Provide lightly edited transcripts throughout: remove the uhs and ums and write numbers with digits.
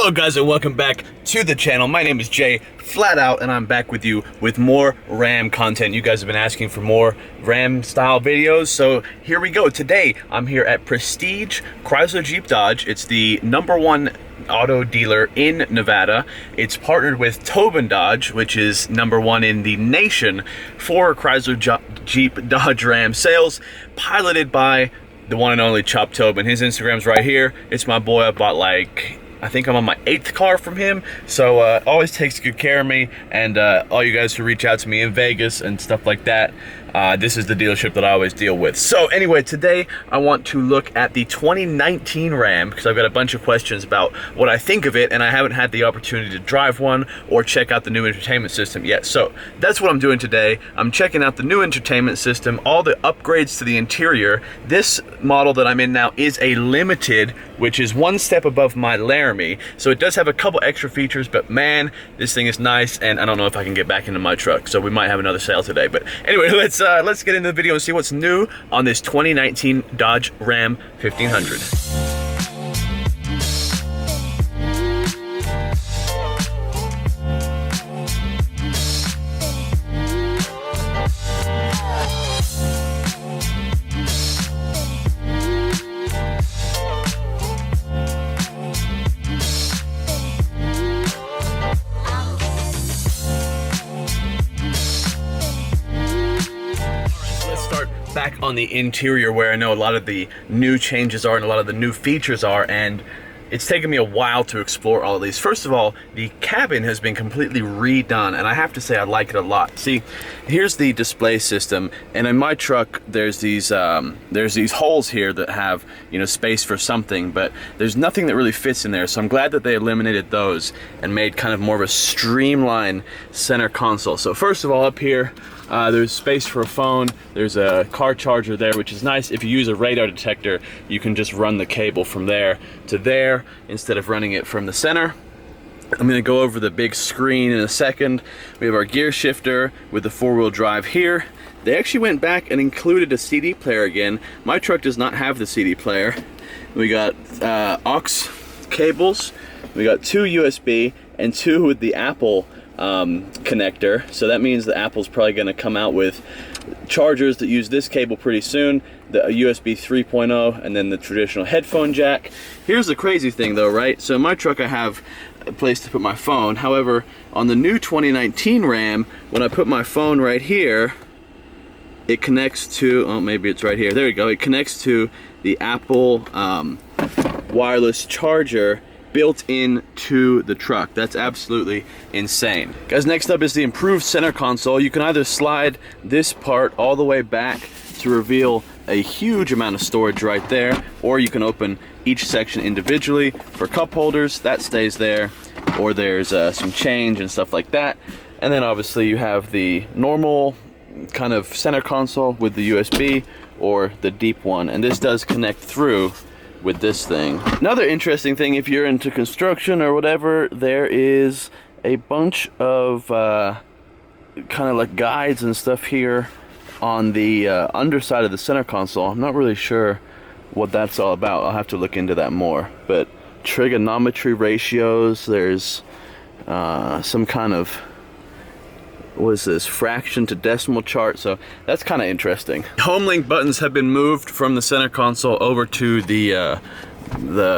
Hello guys and welcome back to the channel. My name is Jay Flat Out and I'm back with you with more Ram content. You guys have been asking for more Ram style videos, so here we go. Today I'm here at Prestige Chrysler Jeep Dodge. It's the #1 auto dealer in Nevada. It's partnered with Towbin Dodge, which is #1 in the nation for Chrysler Jeep Dodge Ram sales, piloted by the one and only Towbin. His Instagram's right here. It's my boy. I bought I think I'm on my 8th car from him, so always takes good care of me. And all you guys who reach out to me in Vegas and stuff like that, this is the dealership that I always deal with. So anyway, today I want to look at the 2019 Ram because I've got a bunch of questions about what I think of it, and I haven't had the opportunity to drive one or check out the new entertainment system yet. So that's what I'm doing today. I'm checking out the new entertainment system, all the upgrades to the interior. This model that I'm in now is a limited, which is one step above my Laramie. So it does have a couple extra features, but man, this thing is nice, and I don't know if I can get back into my truck. So we might have another sale today. But anyway, let's get into the video and see what's new on this 2019 Dodge Ram 1500. Back on the interior, where I know a lot of the new changes are and a lot of the new features are, and it's taken me a while to explore all of these. First of all, the cabin has been completely redone, and I have to say I like it a lot. See, here's the display system, and in my truck there's these holes here that have, you know, space for something, but there's nothing that really fits in there. So I'm glad that they eliminated those and made kind of more of a streamlined center console. So first of all, up here, there's space for a phone. There's a car charger there, which is nice. If you use a radar detector, you can just run the cable from there to there instead of running it from the center. I'm gonna go over the big screen in a second. We have our gear shifter with the 4-wheel drive here. They actually went back and included a CD player again. My truck does not have the CD player. We got aux cables. We got 2 USB and 2 with the Apple connector. So that means the Apple's probably going to come out with chargers that use this cable pretty soon, the USB 3.0, and then the traditional headphone jack. Here's the crazy thing though, right? So in my truck I have a place to put my phone. However, on the new 2019 Ram, when I put my phone right here, it connects to, oh, maybe it's right here. There we go. It connects to the Apple wireless charger built into the truck. That's absolutely insane. Guys, next up is the improved center console. You can either slide this part all the way back to reveal a huge amount of storage right there, or you can open each section individually for cup holders. That stays there, or there's some change and stuff like that. And then obviously you have the normal kind of center console with the USB, or the deep one, and this does connect through with this thing. Another interesting thing, if you're into construction or whatever, there is a bunch of kind of like guides and stuff here on the underside of the center console. I'm not really sure what that's all about. I'll have to look into that more. But trigonometry ratios, there's some kind of, what is this, fraction to decimal chart, so that's kind of interesting. Home link buttons have been moved from the center console over to the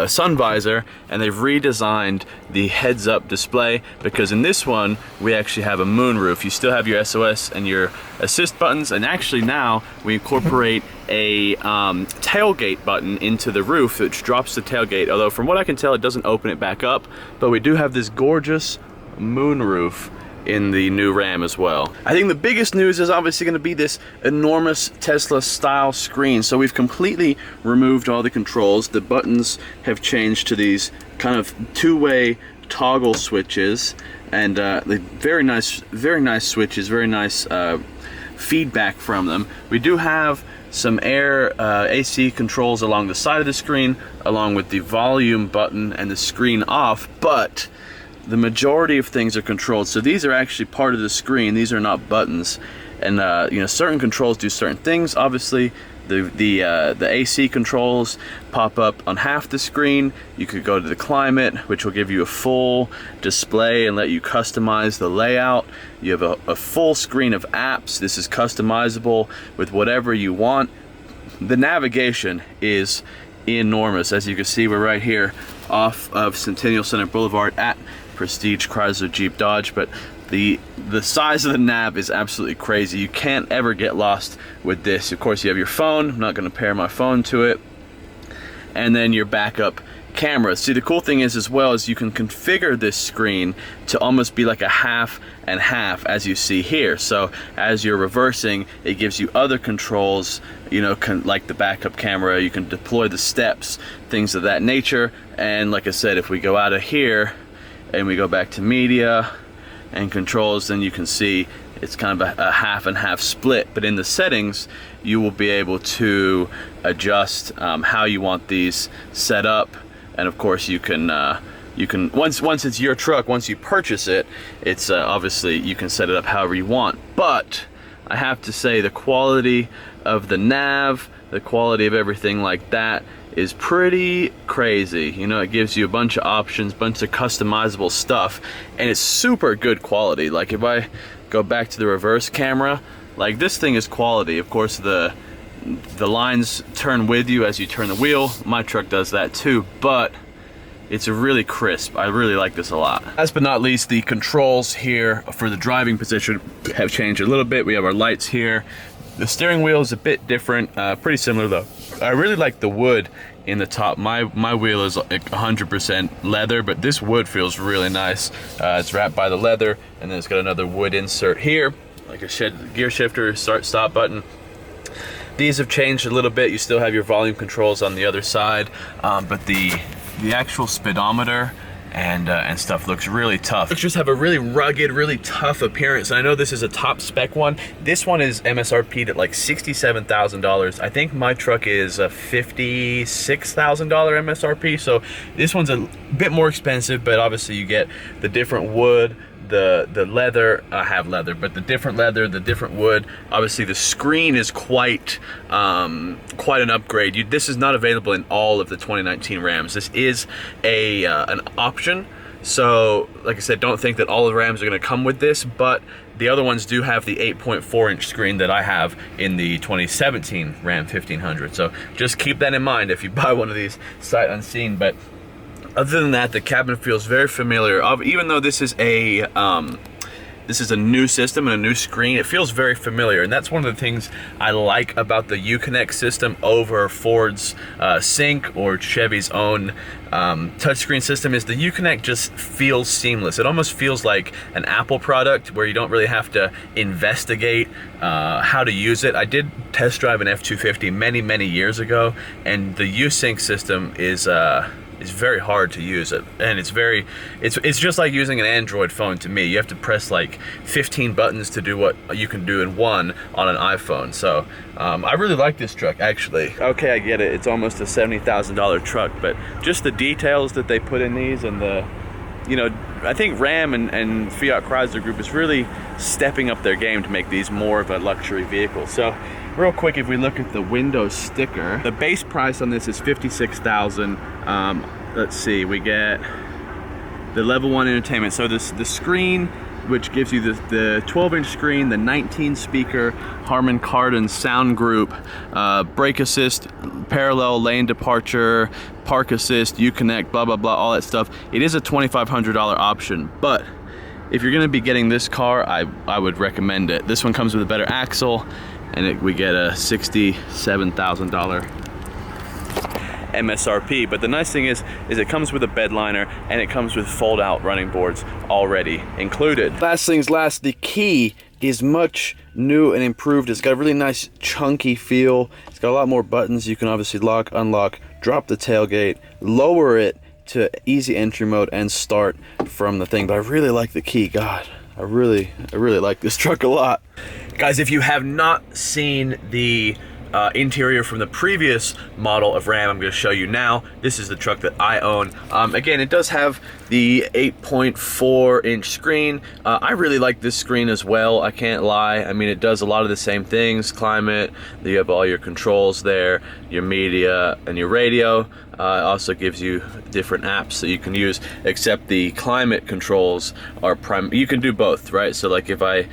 sun visor, and they've redesigned the heads-up display, because in this one we actually have a moonroof. You still have your SOS and your assist buttons, and actually now we incorporate a tailgate button into the roof, which drops the tailgate, although from what I can tell it doesn't open it back up. But we do have this gorgeous moonroof in the new Ram as well. I think the biggest news is obviously going to be this enormous Tesla style screen. So we've completely removed all the controls. The buttons have changed to these kind of 2-way toggle switches, and very nice switches, very nice feedback from them. We do have some air AC controls along the side of the screen, along with the volume button and the screen off, but the majority of things are controlled. So these are actually part of the screen. These are not buttons. And you know, certain controls do certain things. Obviously, The AC controls pop up on half the screen. You could go to the climate, which will give you a full display and let you customize the layout. You have a full screen of apps. This is customizable with whatever you want. The navigation is enormous. As you can see, we're right here off of Centennial Center Boulevard at Prestige Chrysler Jeep Dodge, but the size of the nav is absolutely crazy. You can't ever get lost with this. Of course, you have your phone. I'm not going to pair my phone to it. And then your backup camera. See, the cool thing is as well is you can configure this screen to almost be like a half and half, as you see here. So as you're reversing, it gives you other controls, you know, like the backup camera. You can deploy the steps, things of that nature. And like I said, if we go out of here and we go back to media and controls, then you can see it's kind of a half and half split. But in the settings, you will be able to adjust how you want these set up. And of course, you can once it's your truck, once you purchase it, it's obviously you can set it up however you want. But I have to say, the quality of the nav, the quality of everything like that is pretty crazy. You know, it gives you a bunch of options, bunch of customizable stuff, and it's super good quality. Like if I go back to the reverse camera, like this thing is quality. Of course, the lines turn with you as you turn the wheel. My truck does that too, but it's really crisp. I really like this a lot. Last but not least, the controls here for the driving position have changed a little bit. We have our lights here. The steering wheel is a bit different, pretty similar though. I really like the wood in the top. My wheel is like 100% leather, but this wood feels really nice. It's wrapped by the leather, and then it's got another wood insert here, like a gear shifter, start-stop button. These have changed a little bit. You still have your volume controls on the other side, but the actual speedometer and stuff looks really tough. Just have a really rugged, really tough appearance. And I know this is a top spec one. This one is MSRP'd at like $67,000. I think my truck is a $56,000 MSRP. So this one's a bit more expensive, but obviously you get the different wood, the leather. I have leather, but the different leather, the different wood. Obviously the screen is quite an upgrade. This is not available in all of the 2019 Rams. This is an option. So like I said, don't think that all the Rams are going to come with this, but the other ones do have the 8.4-inch screen that I have in the 2017 Ram 1500. So just keep that in mind if you buy one of these sight unseen. But other than that, the cabin feels very familiar. Even though this is a new system and a new screen, it feels very familiar. And that's one of the things I like about the Uconnect system over Ford's Sync or Chevy's own touchscreen system, is the Uconnect just feels seamless. It almost feels like an Apple product where you don't really have to investigate how to use it. I did test drive an F-250 many years ago, and the U-Sync system is very hard to use it, and it's just like using an Android phone to me. You have to press like 15 buttons to do what you can do in one on an iPhone. So I really like this truck, actually. Okay, I get it, it's almost a $70,000 truck, but just the details that they put in these, and I think Ram and Fiat Chrysler Group is really stepping up their game to make these more of a luxury vehicle. So real quick, if we look at the window sticker, the base price on this is $56,000. Let's see, we get the level 1 entertainment. So the screen, which gives you the 12-inch screen, the 19-speaker Harman Kardon sound group, brake assist, parallel lane departure, park assist, Uconnect, blah blah blah, all that stuff. It is a $2,500 option, but if you're going to be getting this car, I would recommend it. This one comes with a better axle, and we get a $67,000 MSRP. But the nice thing is it comes with a bed liner, and it comes with fold-out running boards already included. Last things last, the key is much new and improved. It's got a really nice chunky feel. It's got a lot more buttons. You can obviously lock, unlock, drop the tailgate, lower it to easy entry mode, and start from the thing. But I really like the key. God, I really like this truck a lot. Guys, if you have not seen the interior from the previous model of Ram I'm going to show you now. This is the truck that I own. Again, it does have the 8.4 inch screen. I really like this screen as well, I can't lie. I mean, it does a lot of the same things. Climate, you have all your controls there, your media and your radio. It also gives you different apps that you can use, except the climate controls are you can do both, right? So like if I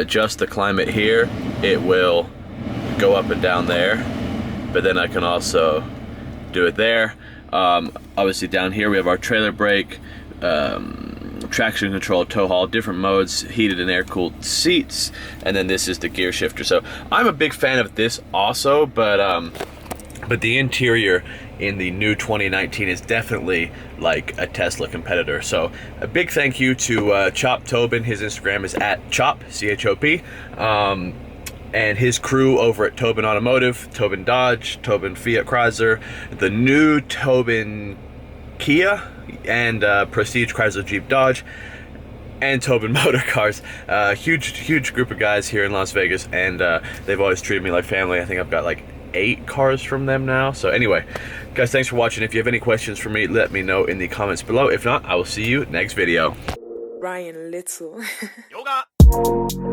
adjust the climate here, it will go up and down there, but then I can also do it there. Obviously down here we have our trailer brake, traction control, tow haul, different modes, heated and air cooled seats, and then this is the gear shifter. So I'm a big fan of this also, but the interior in the new 2019 is definitely like a Tesla competitor. So a big thank you to Towbin. His Instagram is at Chop, C-H-O-P. And his crew over at Towbin Automotive, Towbin Dodge, Towbin Fiat Chrysler, the new Towbin Kia, and Prestige Chrysler Jeep Dodge, and Towbin Motor Cars. Huge group of guys here in Las Vegas, and they've always treated me like family. I think I've got like 8 cars from them now. So anyway, guys, thanks for watching. If you have any questions for me, let me know in the comments below. If not, I will see you next video. Ryan Little. Yoga.